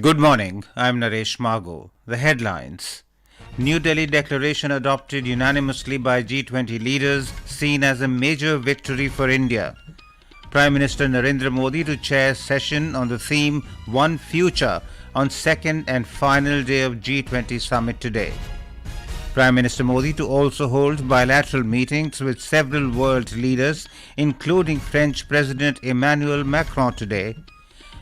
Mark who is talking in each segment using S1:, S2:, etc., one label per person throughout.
S1: Good morning, I'm Naresh Margo. The headlines. New Delhi declaration adopted unanimously by G20 leaders seen as a major victory for India. Prime Minister Narendra Modi to chair session on the theme One Future on second and final day of G20 Summit today. Prime Minister Modi to also hold bilateral meetings with several world leaders, including French President Emmanuel Macron today.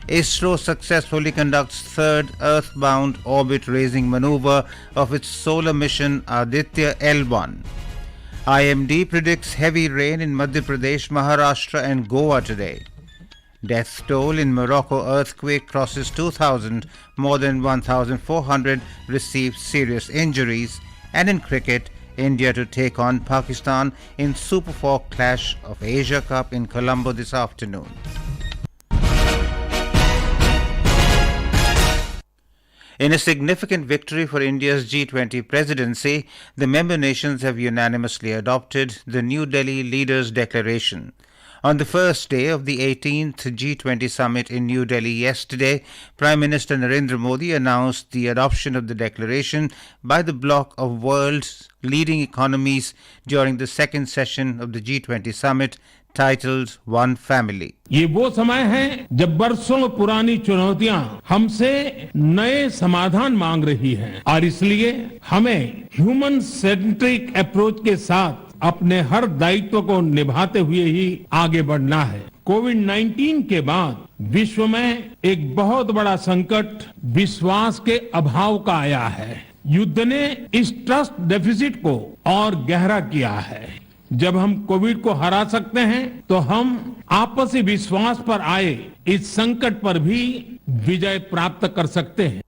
S1: ISRO successfully conducts third Earth-bound orbit-raising manoeuvre of its solar mission Aditya L1. IMD predicts heavy rain in Madhya Pradesh, Maharashtra and Goa today. Death toll in Morocco earthquake crosses 2,000, more than 1,400 receive serious injuries. And in cricket, India to take on Pakistan in Super 4 clash of Asia Cup in Colombo this afternoon. In a significant victory for India's G20 presidency, the member nations have unanimously adopted the New Delhi Leaders' Declaration. On the first day of the 18th G20 Summit in New Delhi yesterday, Prime Minister Narendra Modi announced the adoption of the declaration by the bloc of world's leading economies during the second session of the G20 Summit, titled One Family.
S2: ये वो समय है जब बरसों पुरानी चुनौतियां हमसे नए समाधान मांग रही हैं और इसलिए हमें ह्यूमन सेंट्रिक अप्रोच के साथ अपने हर दायित्व को निभाते हुए ही आगे बढ़ना है। कोविड-19 के बाद विश्व में एक बहुत बड़ा संकट विश्वास के अभाव का आया है। युद्ध ने इस ट्रस्ट डेफिसिट को और गहरा किया है। जब हम कोविड को हरा सकते हैं तो हम आपसी विश्वास पर आए इस संकट पर भी विजय प्राप्त कर सकते हैं।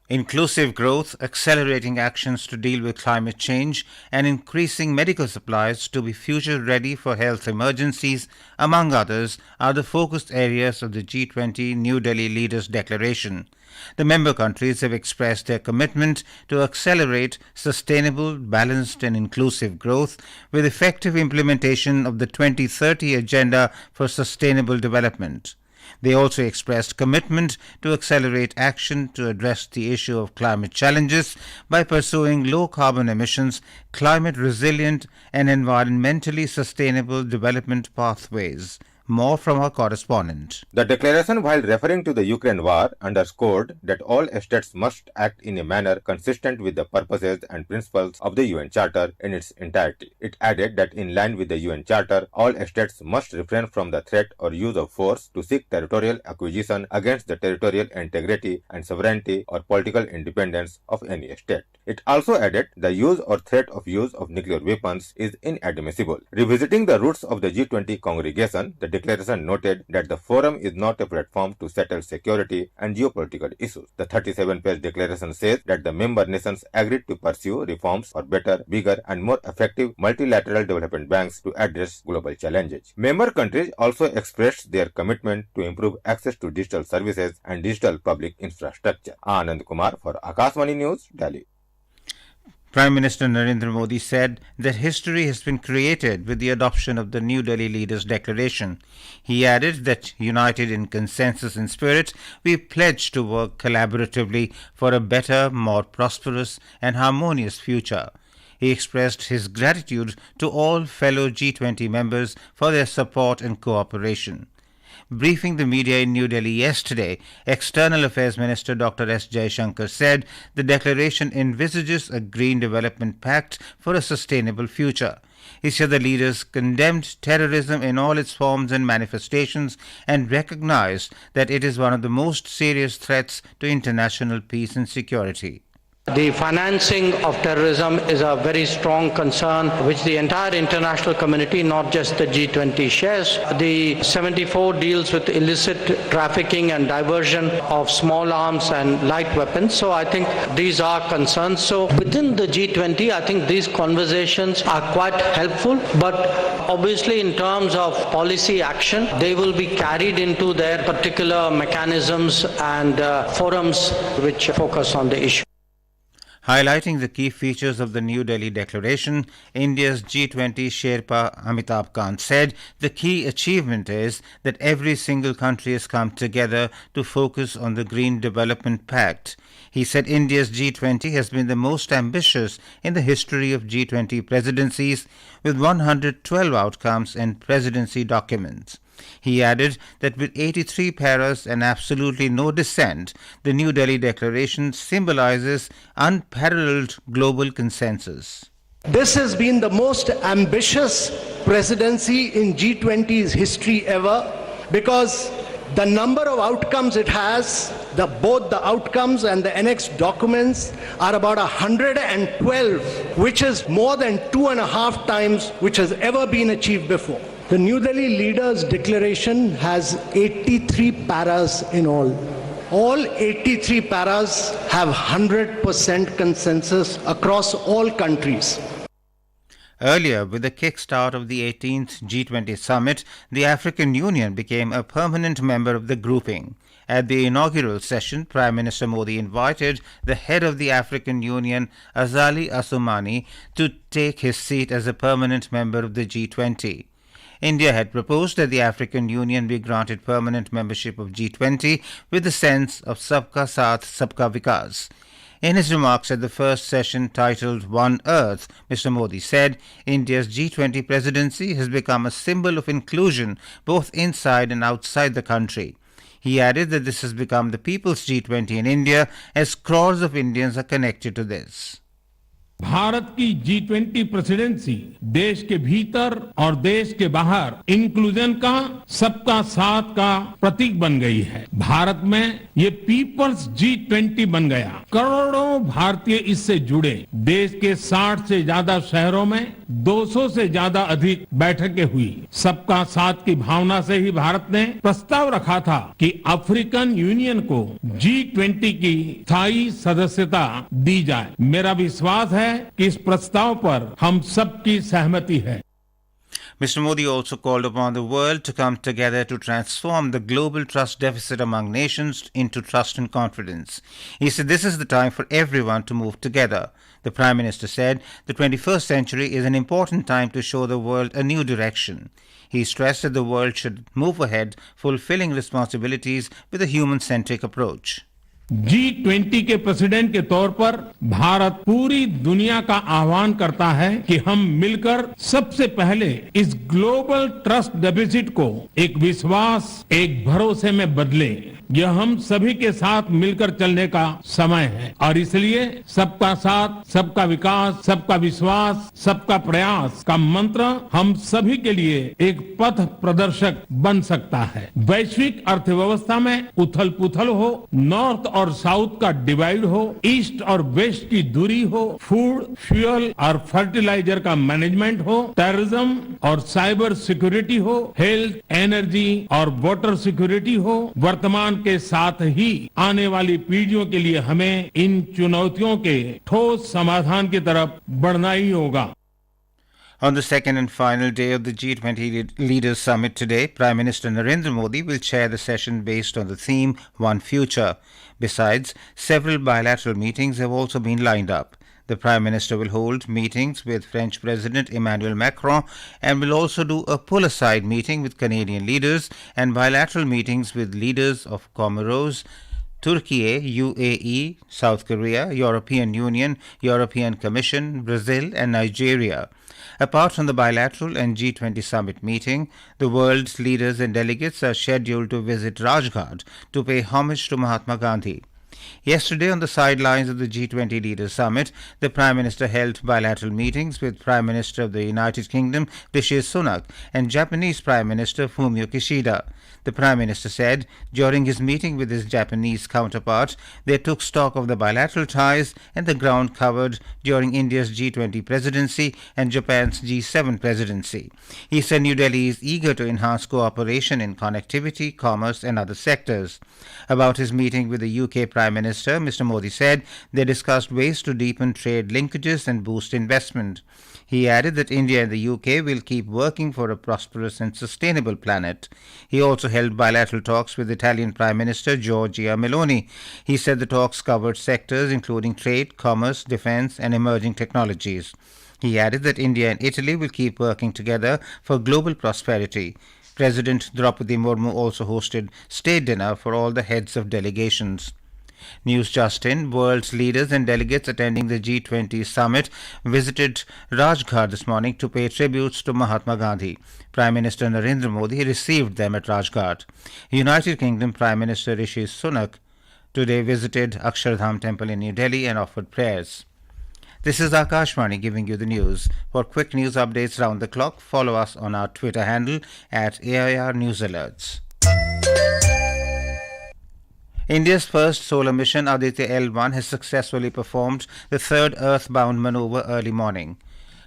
S1: Inclusive growth, accelerating actions to deal with climate change, and increasing medical supplies to be future-ready for health emergencies, among others, are the focused areas of the G20 New Delhi Leaders' Declaration. The member countries have expressed their commitment to accelerate sustainable, balanced and inclusive growth with effective implementation of the 2030 Agenda for Sustainable Development. They also expressed commitment to accelerate action to address the issue of climate challenges by pursuing low carbon emissions, climate resilient and environmentally sustainable development pathways. More from our correspondent.
S3: The declaration, while referring to the Ukraine war, underscored that all states must act in a manner consistent with the purposes and principles of the UN Charter in its entirety. It added that in line with the UN Charter, all states must refrain from the threat or use of force to seek territorial acquisition against the territorial integrity and sovereignty or political independence of any state. It also added the use or threat of use of nuclear weapons is inadmissible. Revisiting the roots of the G20 congregation, the declaration noted that the forum is not a platform to settle security and geopolitical issues. The 37-page declaration says that the member nations agreed to pursue reforms for better, bigger and more effective multilateral development banks to address global challenges. Member countries also expressed their commitment to improve access to digital services and digital public infrastructure. Anand Kumar for Akashvani News, Delhi.
S1: Prime Minister Narendra Modi said that history has been created with the adoption of the New Delhi Leaders' Declaration. He added that, united in consensus and spirit, we pledge to work collaboratively for a better, more prosperous and harmonious future. He expressed his gratitude to all fellow G20 members for their support and cooperation. Briefing the media in New Delhi yesterday, External Affairs Minister Dr. S. Jaishankar said the declaration envisages a green development pact for a sustainable future. He said the leaders condemned terrorism in all its forms and manifestations and recognized that it is one of the most serious threats to international peace and security.
S4: The financing of terrorism is a very strong concern which the entire international community, not just the G20, shares. The 74 deals with illicit trafficking and diversion of small arms and light weapons. So I think these are concerns. So within the G20, I think these conversations are quite helpful. But obviously in terms of policy action, they will be carried into their particular mechanisms and forums which focus on the issue.
S1: Highlighting the key features of the New Delhi Declaration, India's G20 Sherpa Amitabh Kant said the key achievement is that every single country has come together to focus on the Green Development Pact. He said India's G20 has been the most ambitious in the history of G20 presidencies, with 112 outcomes and presidency documents. He added that with 83 paras and absolutely no dissent, the New Delhi Declaration symbolizes unparalleled global consensus.
S5: This has been the most ambitious presidency in G20's history ever, because the number of outcomes it has, both the outcomes and the annexed documents, are about 112, which is more than 2.5 times which has ever been achieved before. The New Delhi Leaders' Declaration has 83 paras in all. All 83 paras have 100% consensus across all countries.
S1: Earlier, with the kickstart of the 18th G20 Summit, the African Union became a permanent member of the grouping. At the inaugural session, Prime Minister Modi invited the head of the African Union, Azali Assoumani, to take his seat as a permanent member of the G20. India had proposed that the African Union be granted permanent membership of G20 with the sense of Sabka Saath, Sabka Vikas. In his remarks at the first session titled One Earth, Mr. Modi said India's G20 presidency has become a symbol of inclusion both inside and outside the country. He added that this has become the People's G20 in India, as crores of Indians are connected to this.
S2: Bharat की G20 presidency देश के भीतर और देश के बाहर inclusion का, सबका साथ का प्रतीक बन गई है। भारत में ये पीपल्स G20 बन गया। करोड़ों भारतीय इससे जुड़े। देश के 60 से ज्यादा शहरों में 200 से ज्यादा अधिक बैठकें हुई। सबका साथ की भावना से ही भारत ने प्रस्ताव रखा था कि अफ्रीकन यूनियन को G20 की स्थायी सदस्यता दी जाए। मेरा विश्वास है कि इस प्रस्ताव पर हम सबकी सहमति है।
S1: Mr. Modi also called upon the world to come together to transform the global trust deficit among nations into trust and confidence. He said this is the time for everyone to move together. The Prime Minister said the 21st century is an important time to show the world a new direction. He stressed that the world should move ahead, fulfilling responsibilities with a human-centric approach.
S2: G20 के president के तौर पर भारत पूरी दुनिया का आह्वान करता है कि हम मिलकर सबसे पहले इस ग्लोबल ट्रस्ट डेफिसिट को एक विश्वास, एक भरोसे में बदलें। यह हम सभी के साथ मिलकर चलने का समय है और इसलिए सबका साथ, सबका विकास, सबका विश्वास, सबका प्रयास का मंत्र हम सभी के लिए एक पथ प्रदर्शक बन सकता है। वैश्विक अर्थव्यवस्था में उथल पुथल हो, नॉर्थ और साउथ का डिवाइड हो, ईस्ट और वेस्ट की दूरी हो, फूड, फ्यूल और फर्टिलाइजर का मैनेजमेंट हो, टेररिज्म और साइबर सिक्योरिटी हो, हेल्थ, एनर्जी और वाटर सिक्योरिटी हो, वर्तमान के साथ ही आने वाली पीढ़ियों के लिए हमें इन चुनौतियों के ठोस समाधान की तरफ बढ़ना ही होगा।
S1: On the second and final day of the G20 Leaders Summit today, Prime Minister Narendra Modi will chair the session based on the theme One Future. Besides, several bilateral meetings have also been lined up. The Prime Minister will hold meetings with French President Emmanuel Macron and will also do a pull-aside meeting with Canadian leaders and bilateral meetings with leaders of Comoros, Turkey, UAE, South Korea, European Union, European Commission, Brazil and Nigeria. Apart from the bilateral and G20 summit meeting, the world's leaders and delegates are scheduled to visit Rajghat to pay homage to Mahatma Gandhi. Yesterday, on the sidelines of the G20 Leaders Summit, the Prime Minister held bilateral meetings with Prime Minister of the United Kingdom, Rishi Sunak, and Japanese Prime Minister Fumio Kishida. The Prime Minister said during his meeting with his Japanese counterpart, they took stock of the bilateral ties and the ground covered during India's G20 presidency and Japan's G7 presidency. He said New Delhi is eager to enhance cooperation in connectivity, commerce and other sectors. About his meeting with the UK Prime Minister, Mr. Modi said they discussed ways to deepen trade linkages and boost investment. He added that India and the UK will keep working for a prosperous and sustainable planet. He also held bilateral talks with Italian Prime Minister Giorgia Meloni. He said the talks covered sectors including trade, commerce, defense, and emerging technologies. He added that India and Italy will keep working together for global prosperity. President Draupadi Murmu also hosted state dinner for all the heads of delegations. News just in, world's leaders and delegates attending the G20 Summit visited Rajghat this morning to pay tributes to Mahatma Gandhi. Prime Minister Narendra Modi received them at Rajghat. United Kingdom Prime Minister Rishi Sunak today visited Akshardham Temple in New Delhi and offered prayers. This is Akashvani giving you the news. For quick news updates round the clock, follow us on our Twitter handle at AIR News Alerts. India's first solar mission, Aditya L1, has successfully performed the third Earth-bound manoeuvre early morning.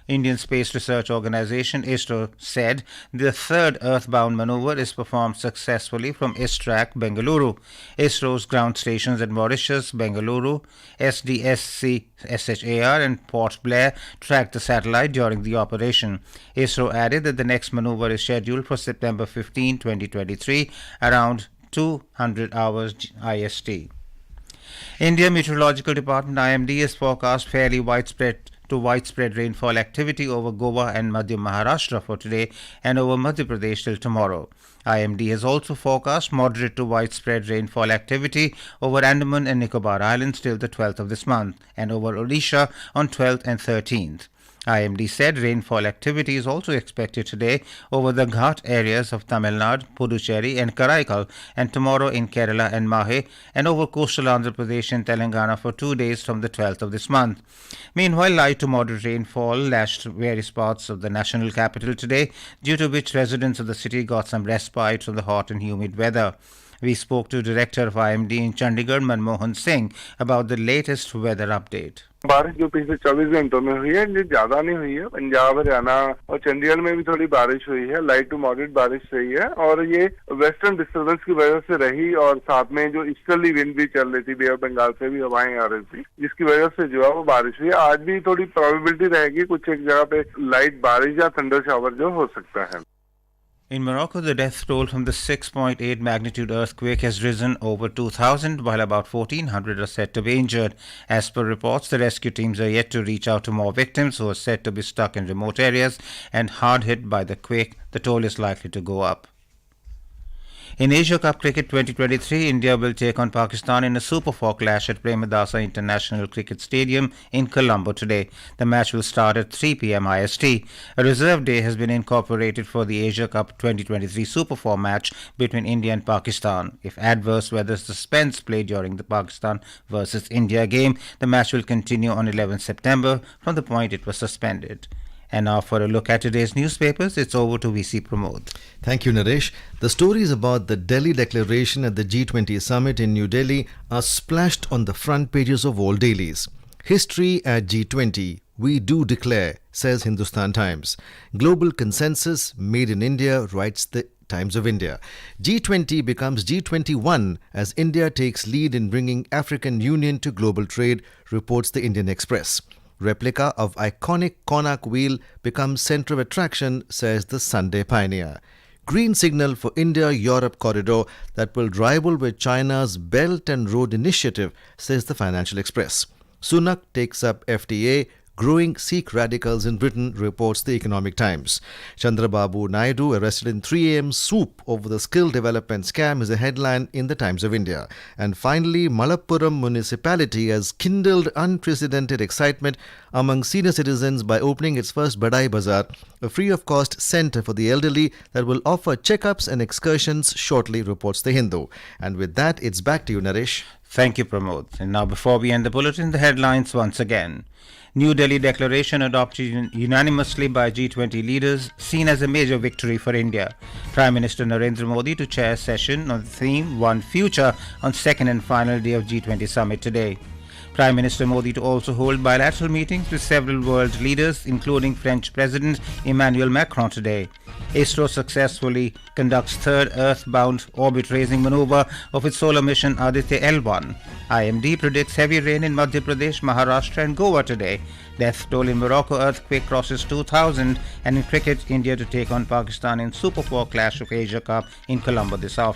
S1: Indian Space Research Organisation ISRO said the third Earth-bound manoeuvre is performed successfully from ISTRAC, Bengaluru. ISRO's ground stations at Mauritius, Bengaluru, SDSC, SHAR and Port Blair tracked the satellite during the operation. ISRO added that the next manoeuvre is scheduled for September 15, 2023, around 200 hours IST. India Meteorological Department IMD has forecast fairly widespread rainfall activity over Goa and Madhya Maharashtra for today and over Madhya Pradesh till tomorrow. IMD has also forecast moderate to widespread rainfall activity over Andaman and Nicobar Islands till the 12th of this month and over Odisha on 12th and 13th. IMD said rainfall activity is also expected today over the Ghat areas of Tamil Nadu, Puducherry and Karaikal and tomorrow in Kerala and Mahe and over coastal Andhra Pradesh and Telangana for 2 days from the 12th of this month. Meanwhile, light to moderate rainfall lashed various parts of the national capital today, due to which residents of the city got some respite from the hot and humid weather. We spoke to Director of IMD in Chandigarh, Manmohan Singh, about the latest weather update.
S6: बारिश जो पिछले 24 घंटों में हुई है ये ज्यादा नहीं हुई है। पंजाब, हरियाणा और चंडीगढ़ में भी थोड़ी बारिश हुई है, लाइट टू मॉडरेट बारिश रही है और ये वेस्टर्न डिस्टर्बेंस की वजह से रही और साथ में जो ईस्टर्ली विंड भी चल रही थी, बे ऑफ बंगाल से भी हवाएं आ रही थी, जिसकी वजह से जो है वो बारिश हुई। आज भी थोड़ी प्रोबेबिलिटी रहेगी कुछ एक जगह पे लाइट बारिश या थंडर शावर जो हो सकता है।
S1: In Morocco, the death toll from the 6.8 magnitude earthquake has risen over 2,000, while about 1,400 are said to be injured. As per reports, the rescue teams are yet to reach out to more victims who are said to be stuck in remote areas and hard hit by the quake. The toll is likely to go up. In Asia Cup Cricket 2023, India will take on Pakistan in a Super 4 clash at Premadasa International Cricket Stadium in Colombo today. The match will start at 3 p.m. IST. A reserve day has been incorporated for the Asia Cup 2023 Super 4 match between India and Pakistan. If adverse weather suspends play during the Pakistan versus India game, the match will continue on 11 September from the point it was suspended. And now for a look at today's newspapers, it's over to VC Pramod.
S7: Thank you, Naresh. The stories about the Delhi declaration at the G20 Summit in New Delhi are splashed on the front pages of all dailies. History at G20, we do declare, says Hindustan Times. Global consensus made in India, writes the Times of India. G20 becomes G21 as India takes lead in bringing African Union to global trade, reports the Indian Express. Replica of iconic Connaught wheel becomes centre of attraction, says the Sunday Pioneer. Green signal for India-Europe corridor that will rival with China's Belt and Road Initiative, says the Financial Express. Sunak takes up FTA, growing Sikh radicals in Britain, reports the Economic Times. Chandrababu Naidu arrested in 3 a.m. swoop over the skill development scam is a headline in the Times of India. And finally, Malappuram municipality has kindled unprecedented excitement among senior citizens by opening its first Badai Bazaar, a free-of-cost centre for the elderly that will offer checkups and excursions shortly, reports the Hindu. And with that, it's back to you, Naresh.
S1: Thank you, Pramod. And now before we end the bulletin, the headlines once again. New Delhi declaration adopted unanimously by G20 leaders, seen as a major victory for India. Prime Minister Narendra Modi to chair session on the theme One Future on second and final day of G20 Summit today. Prime Minister Modi to also hold bilateral meetings with several world leaders, including French President Emmanuel Macron today. ISRO successfully conducts third Earth-bound orbit-raising manoeuvre of its solar mission Aditya L1. IMD predicts heavy rain in Madhya Pradesh, Maharashtra and Goa today. Death toll in Morocco Earthquake crosses 2,000, and in cricket, India to take on Pakistan in Super 4 Clash of Asia Cup in Colombo this afternoon.